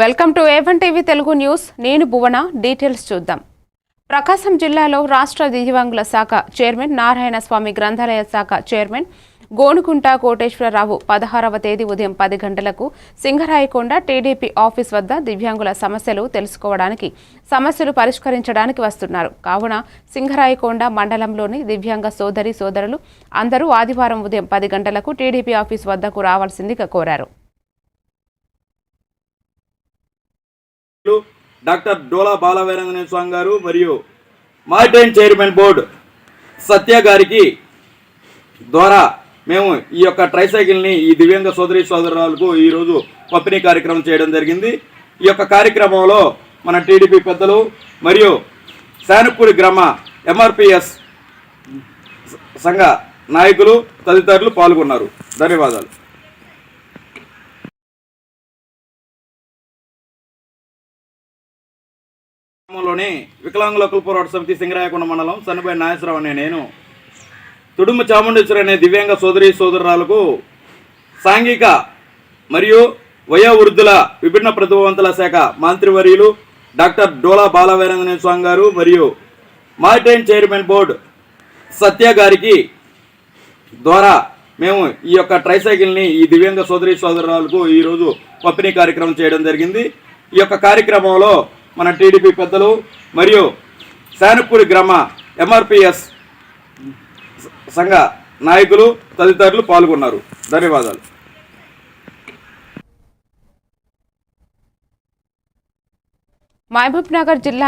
Welcome to A1 TV Telugu news. నేను భువన. Details చూద్దాం. ప్రకాశం జిల్లాలో రాష్ట్ర దివ్యాంగుల శాఖ చైర్మన్, నారాయణ స్వామి గ్రంథాలయ శాఖ చైర్మన్ గోనుకుంట కోటేశ్వరరావు 16వ తేదీ ఉదయం 10 గంటలకు సింగరాయకొండ టీడీపీ ఆఫీస్ వద్ద దివ్యాంగుల సమస్యలు తెలుసుకోవడానికి, సమస్యలు పరిష్కరించడానికి వస్తున్నారు. కావున సింగరాయకొండ మండలంలోని దివ్యాంగ సోదరి సోదరులు అందరూ ఆదివారం ఉదయం 10 గంటలకు టీడీపీ ఆఫీస్ వద్దకు రావాల్సిందిగా కోరారు. డాక్టర్ డోలా బాలవీరాంజనేయ స్వామి గారు మరియు మారిటైమ్ చైర్మన్ బోర్డు సత్య గారికి ద్వారా మేము ఈ యొక్క ట్రైసైకిల్ని ఈ దివ్యాంగ సోదరి సోదరులకు ఈరోజు పంపిణీ కార్యక్రమం చేయడం జరిగింది. ఈ యొక్క కార్యక్రమంలో మన టీడీపీ పెద్దలు మరియు శానపూడి గ్రామ MRPS సంఘ నాయకులు తదితరులు పాల్గొన్నారు. ధన్యవాదాలు. గ్రామంలోని వికలాంగుల హక్కుల పోరాట సమితి సింగరాయకొండ మండలం సన్నబోయిన నాగేశ్వరరావు అనే నేను తుడుమ చాముండేశ్వరి అనే దివ్యాంగ సోదరి సోదరులకు సాంఘిక మరియు వయోవృద్ధుల విభిన్న ప్రతిభావంతుల శాఖ మంత్రివర్యులు డాక్టర్ డోలా బాలవీరాంజనేయ స్వామి గారు మరియు మారిటైమ్ చైర్మన్ బోర్డు సత్య గారికి ద్వారా మేము ఈ యొక్క ట్రైసైకిల్ని ఈ దివ్యాంగ సోదరి సోదరులకు ఈరోజు పంపిణీ కార్యక్రమం చేయడం జరిగింది. ఈ యొక్క కార్యక్రమంలో మన టీడీపీ పెద్దలు మరియు శానపూడి గ్రామ MRPS సంఘ నాయకులు తదితరులు పాల్గొన్నారు. ధన్యవాదాలు. మహబూబ్ నగర్ జిల్లా